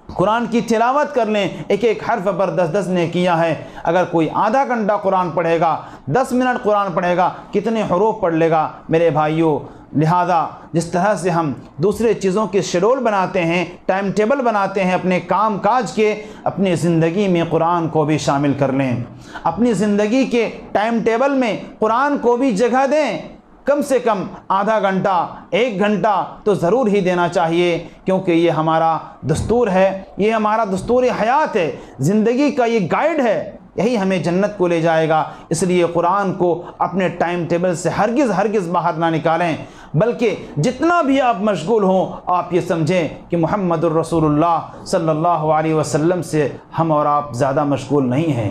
قرآن کی تلاوت کر لیں۔ ایک ایک حرف پر 10 نیکیاں ہیں۔ اگر کوئی آدھا گھنٹہ قرآن پڑھے گا، 10 منٹ قرآن پڑھے گا، کتنے حروف پڑھ لے گا؟ میرے بھائیوں، لہذا جس طرح سے ہم دوسرے چیزوں کے شیڈول بناتے ہیں، ٹائم ٹیبل بناتے ہیں اپنے کام کاج کے، اپنی زندگی میں قرآن کو بھی شامل کر لیں۔ اپنی زندگی کے ٹائم ٹیبل میں قرآن کو بھی جگہ دیں، کم سے کم آدھا گھنٹہ 1 گھنٹہ تو ضرور ہی دینا چاہیے، کیونکہ یہ ہمارا دستور ہے، یہ ہمارا دستور حیات ہے، زندگی کا یہ گائیڈ ہے، یہی ہمیں جنت کو لے جائے گا۔ اس لیے قرآن کو اپنے ٹائم ٹیبل سے ہرگز باہر نہ نکالیں، بلکہ جتنا بھی آپ مشغول ہوں آپ یہ سمجھیں کہ محمد الرسول اللہ صلی اللہ علیہ وسلم سے ہم اور آپ زیادہ مشغول نہیں ہیں،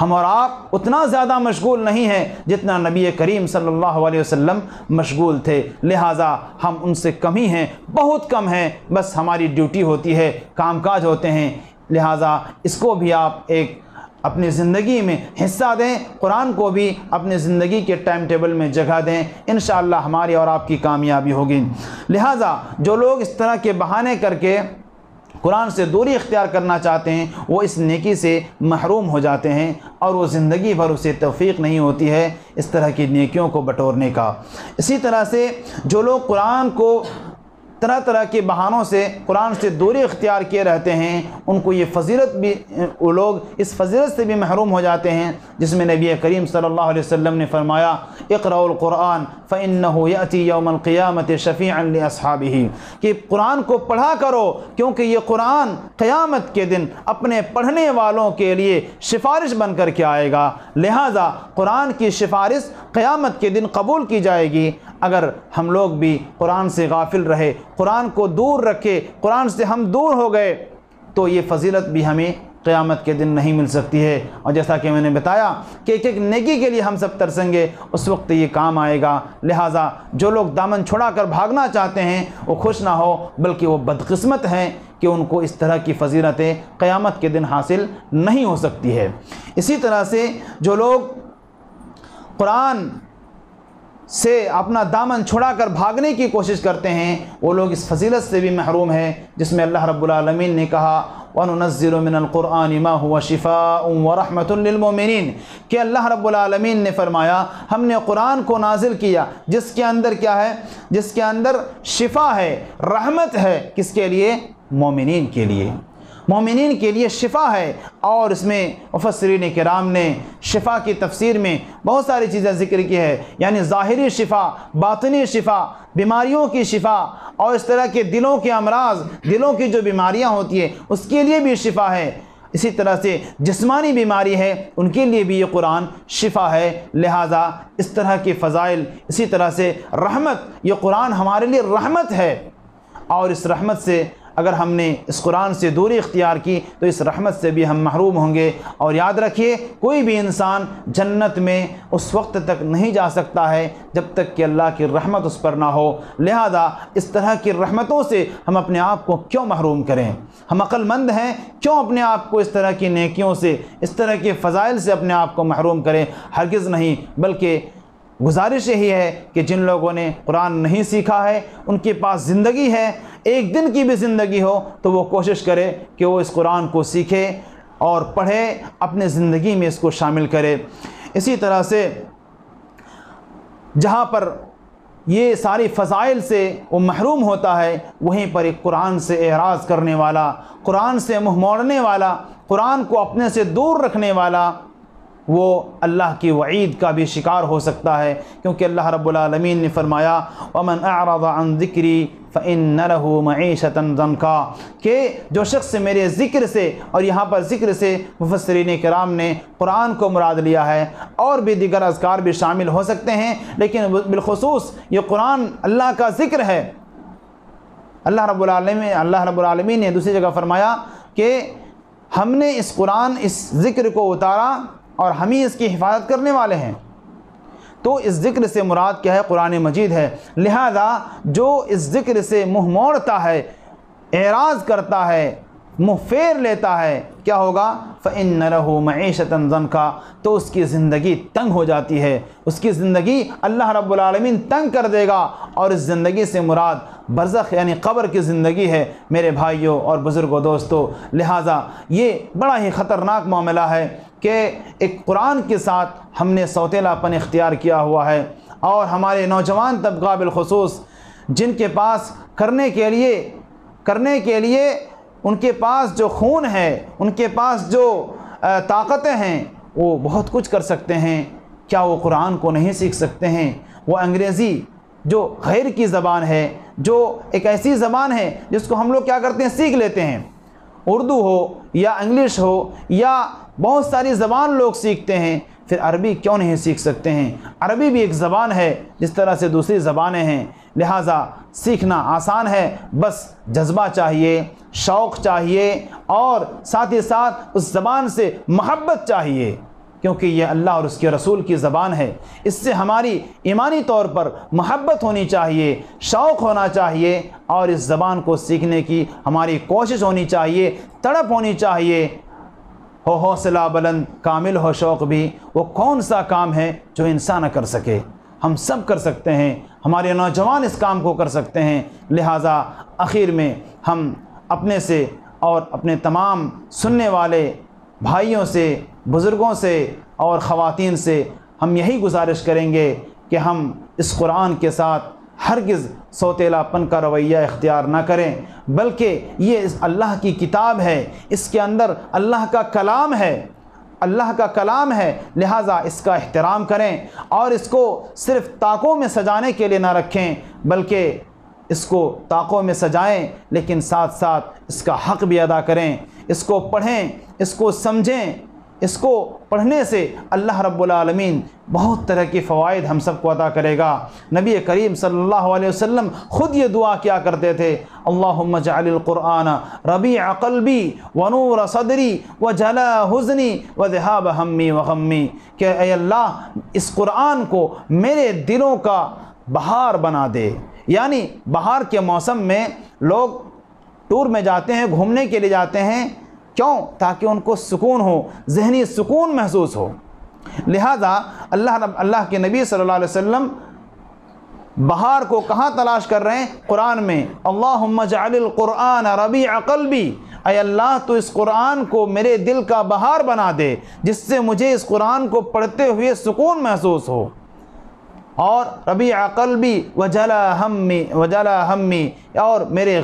ہم اور آپ اتنا زیادہ مشغول نہیں ہیں جتنا نبی کریم صلی اللہ علیہ وسلم مشغول تھے، لہٰذا ہم ان سے کم ہی ہیں، بہت کم ہیں، بس ہماری ڈیوٹی ہوتی ہے، کام کاج ہوتے ہیں، لہٰذا اس کو بھی آپ ایک اپنی زندگی میں حصہ دیں، قرآن کو بھی اپنی زندگی کے ٹائم ٹیبل میں جگہ دیں، انشاءاللہ ہماری اور آپ کی کامیابی ہوگی۔ لہٰذا جو لوگ اس طرح کے بہانے کر کے قرآن سے دوری اختیار کرنا چاہتے ہیں وہ اس نیکی سے محروم ہو جاتے ہیں، اور وہ زندگی بھر اسے توفیق نہیں ہوتی ہے اس طرح کی نیکیوں کو بٹورنے کا۔ اسی طرح سے جو لوگ قرآن کو طرح طرح کے بہانوں سے قرآن سے دوری اختیار کیے رہتے ہیں، ان کو یہ فضیلت بھی، وہ لوگ اس فضیلت سے بھی محروم ہو جاتے ہیں جس میں نبی کریم صلی اللہ علیہ وسلم نے فرمایا اقرأوا القرآن فإنه يأتي يوم القیامة شفیعا لأصحابہ، کہ قرآن کو پڑھا کرو کیونکہ یہ قرآن قیامت کے دن اپنے پڑھنے والوں کے لیے سفارش بن کر کے آئے گا، لہٰذا قرآن کی سفارش قیامت کے دن قبول کی جائے گی۔ اگر ہم لوگ بھی قرآن سے غافل رہے، قرآن کو دور رکھے، قرآن سے ہم دور ہو گئے تو یہ فضیلت بھی ہمیں قیامت کے دن نہیں مل سکتی ہے، اور جیسا کہ میں نے بتایا کہ ایک نیکی کے لیے ہم سب ترسیں گے، اس وقت یہ کام آئے گا۔ لہٰذا جو لوگ دامن چھڑا کر بھاگنا چاہتے ہیں وہ خوش نہ ہو، بلکہ وہ بدقسمت ہیں کہ ان کو اس طرح کی فضیلتیں قیامت کے دن حاصل نہیں ہو سکتی ہے۔ اسی طرح سے جو لوگ قرآن سے اپنا دامن چھڑا کر بھاگنے کی کوشش کرتے ہیں وہ لوگ اس فضیلت سے بھی محروم ہیں جس میں اللہ رب العالمین نے کہا وَنُنَزِّلُ مِنَ الْقُرْآنِ مَا هُوَ شِفَاءٌ وَرَحْمَةٌ لِّلْمُؤْمِنِينَ، کہ اللہ رب العالمین نے فرمایا ہم نے قرآن کو نازل کیا جس کے اندر کیا ہے، جس کے اندر شفا ہے، رحمت ہے، کس کے لیے؟ مومنین کے لیے، مومنین کے لیے شفا ہے۔ اور اس میں مفسرین کرام نے شفا کی تفسیر میں بہت ساری چیزیں ذکر کی ہے، یعنی ظاہری شفا، باطنی شفا، بیماریوں کی شفا، اور اس طرح کے دلوں کے امراض، دلوں کی جو بیماریاں ہوتی ہیں اس کے لیے بھی شفا ہے۔ اسی طرح سے جسمانی بیماری ہے ان کے لیے بھی یہ قرآن شفا ہے، لہٰذا اس طرح کے فضائل۔ اسی طرح سے رحمت، یہ قرآن ہمارے لیے رحمت ہے، اور اس رحمت سے اگر ہم نے اس قرآن سے دوری اختیار کی تو اس رحمت سے بھی ہم محروم ہوں گے۔ اور یاد رکھیے کوئی بھی انسان جنت میں اس وقت تک نہیں جا سکتا ہے جب تک کہ اللہ کی رحمت اس پر نہ ہو، لہذا اس طرح کی رحمتوں سے ہم اپنے آپ کو کیوں محروم کریں؟ ہم عقل مند ہیں، کیوں اپنے آپ کو اس طرح کی نیکیوں سے، اس طرح کے فضائل سے اپنے آپ کو محروم کریں؟ ہرگز نہیں، بلکہ گزارش یہی ہے کہ جن لوگوں نے قرآن نہیں سیکھا ہے، ان کے پاس زندگی ہے، ایک دن کی بھی زندگی ہو تو وہ کوشش کرے کہ وہ اس قرآن کو سیکھے اور پڑھے، اپنے زندگی میں اس کو شامل کرے۔ اسی طرح سے جہاں پر یہ ساری فضائل سے وہ محروم ہوتا ہے، وہیں پر ایک قرآن سے اعراض کرنے والا، قرآن سے منہ موڑنے والا، قرآن کو اپنے سے دور رکھنے والا، وہ اللہ کی وعید کا بھی شکار ہو سکتا ہے، کیونکہ اللہ رب العالمین نے فرمایا وَمَنْ أَعْرَضَ عَنْ ذِكْرِي فَإِنَّ لَهُ مَعِيشَةً ضَنْكًا، کہ جو شخص میرے ذکر سے، اور یہاں پر ذکر سے مفسرین کرام نے قرآن کو مراد لیا ہے، اور بھی دیگر اذکار بھی شامل ہو سکتے ہیں، لیکن بالخصوص یہ قرآن اللہ کا ذکر ہے۔ اللہ رب العالمین نے دوسری جگہ فرمایا کہ ہم نے اس قرآن، اس ذکر کو اتارا اور ہم ہی اس کی حفاظت کرنے والے ہیں۔ تو اس ذکر سے مراد کیا ہے؟ قرآن مجید ہے۔ لہذا جو اس ذکر سے منہ موڑتا ہے، اعراض کرتا ہے، منہ پھیر لیتا ہے، کیا ہوگا؟ فَإِنَّ لَهُ مَعِيشَةً ضَنْكًا، تو اس کی زندگی تنگ ہو جاتی ہے، اس کی زندگی اللہ رب العالمین تنگ کر دے گا، اور اس زندگی سے مراد برزخ یعنی قبر کی زندگی ہے میرے بھائیوں اور بزرگوں دوستوں۔ لہٰذا یہ بڑا ہی خطرناک معاملہ ہے کہ ایک قرآن کے ساتھ ہم نے سوتیلا پن اختیار کیا ہوا ہے، اور ہمارے نوجوان طبقہ بالخصوص جن کے پاس کرنے کے لیے ان کے پاس جو خون ہے، ان کے پاس جو طاقتیں ہیں، وہ بہت کچھ کر سکتے ہیں، کیا وہ قرآن کو نہیں سیکھ سکتے ہیں؟ وہ انگریزی جو غیر کی زبان ہے، جو ایک ایسی زبان ہے جس کو ہم لوگ کیا کرتے ہیں، سیکھ لیتے ہیں۔ اردو ہو یا انگلش ہو یا بہت ساری زبان لوگ سیکھتے ہیں، پھر عربی کیوں نہیں سیکھ سکتے ہیں؟ عربی بھی ایک زبان ہے جس طرح سے دوسری زبانیں ہیں، لہٰذا سیکھنا آسان ہے، بس جذبہ چاہیے، شوق چاہیے، اور ساتھ ہی ساتھ اس زبان سے محبت چاہیے، کیونکہ یہ اللہ اور اس کے رسول کی زبان ہے۔ اس سے ہماری ایمانی طور پر محبت ہونی چاہیے، شوق ہونا چاہیے، اور اس زبان کو سیکھنے کی ہماری کوشش ہونی چاہیے، تڑپ ہونی چاہیے۔ ہو حوصلہ بلند، کامل ہو شوق بھی، وہ کون سا کام ہے جو انسان نہ کر سکے؟ ہم سب کر سکتے ہیں، ہمارے نوجوان اس کام کو کر سکتے ہیں۔ لہٰذا آخر میں ہم اپنے سے اور اپنے تمام سننے والے بھائیوں سے، بزرگوں سے اور خواتین سے ہم یہی گزارش کریں گے کہ ہم اس قرآن کے ساتھ ہرگز سوتیلا پن کا رویہ اختیار نہ کریں، بلکہ یہ اللہ کی کتاب ہے، اس کے اندر اللہ کا کلام ہے، لہٰذا اس کا احترام کریں، اور اس کو صرف طاقوں میں سجانے کے لیے نہ رکھیں، بلکہ اس کو طاقوں میں سجائیں لیکن ساتھ ساتھ اس کا حق بھی ادا کریں، اس کو پڑھیں، اس کو سمجھیں۔ اس کو پڑھنے سے اللہ رب العالمین بہت طرح کے فوائد ہم سب کو عطا کرے گا۔ نبی کریم صلی اللہ علیہ وسلم خود یہ دعا کیا کرتے تھے، اللہم اجعل القرآن ربیع قلبی ونور صدری وجلاء حزنی وذہاب ہمی وغمی، کہ اے اللہ اس قرآن کو میرے دلوں کا بہار بنا دے۔ یعنی بہار کے موسم میں لوگ ٹور میں جاتے ہیں، گھومنے کے لیے جاتے ہیں، کیوں؟ تاکہ ان کو سکون ہو، ذہنی سکون محسوس ہو۔ لہذا اللہ کے نبی صلی اللہ علیہ وسلم بہار کو کہاں تلاش کر رہے ہیں؟ قرآن میں۔ اللہم اجعل القرآن ربیع قلبی، اے اللہ تو اس قرآن کو میرے دل کا بہار بنا دے، جس سے مجھے اس قرآن کو پڑھتے ہوئے سکون محسوس ہو، اور ربیع قلبی وجلاء ہمی، اور میرے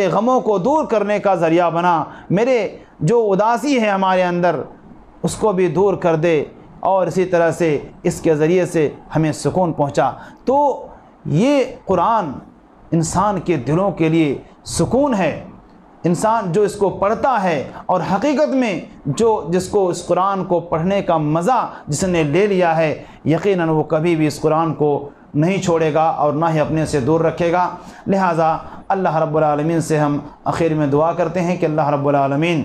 غموں کو دور کرنے کا ذریعہ بنا، میرے جو اداسی ہے ہمارے اندر اس کو بھی دور کر دے، اور اسی طرح سے اس کے ذریعے سے ہمیں سکون پہنچا۔ تو یہ قرآن انسان کے دلوں کے لیے سکون ہے۔ انسان جو اس کو پڑھتا ہے اور حقیقت میں جس کو اس قرآن کو پڑھنے کا مزہ جس نے لے لیا ہے، یقیناً وہ کبھی بھی اس قرآن کو نہیں چھوڑے گا اور نہ ہی اپنے سے دور رکھے گا۔ لہٰذا اللہ رب العالمین سے ہم آخر میں دعا کرتے ہیں کہ اللہ رب العالمین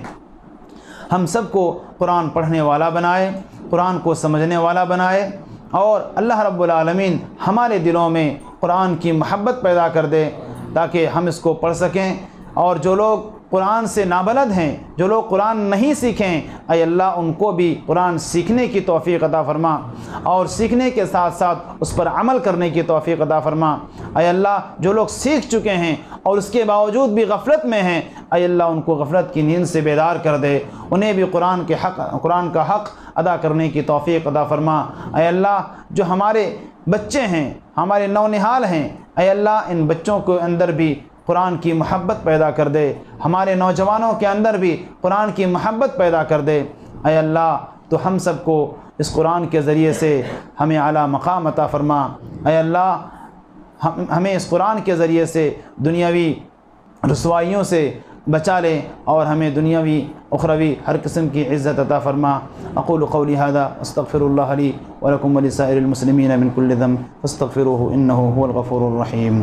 ہم سب کو قرآن پڑھنے والا بنائے، قرآن کو سمجھنے والا بنائے، اور اللہ رب العالمین ہمارے دلوں میں قرآن کی محبت پیدا کر دے تاکہ ہم اس کو پڑھ سکیں۔ اور جو لوگ قرآن سے نابلد ہیں، جو لوگ قرآن نہیں سیکھیں، اے اللہ ان کو بھی قرآن سیکھنے کی توفیق عطا فرما، اور سیکھنے کے ساتھ ساتھ اس پر عمل کرنے کی توفیق عطا فرما۔ اے اللہ جو لوگ سیکھ چکے ہیں اور اس کے باوجود بھی غفلت میں ہیں، اے اللہ ان کو غفلت کی نیند سے بیدار کر دے، انہیں بھی قرآن کا حق ادا کرنے کی توفیق عطا فرما۔ اے اللہ جو ہمارے بچے ہیں، ہمارے نونہال ہیں، اے اللہ ان بچوں کے اندر بھی قرآن کی محبت پیدا کر دے، ہمارے نوجوانوں کے اندر بھی قرآن کی محبت پیدا کر دے۔ اے اللہ تو ہم سب کو اس قرآن کے ذریعے سے ہمیں اعلیٰ مقام عطا فرما۔ اے اللہ ہمیں اس قرآن کے ذریعے سے دنیاوی رسوائیوں سے بچا لے، اور ہمیں دنیاوی اخروی ہر قسم کی عزت عطا فرما۔ اقول قولی ھذا استغفر اللہ لی ولکم ولسائر المسلمین من کل ذنب فاستغفروہ انہ هو الغفور الرحیم۔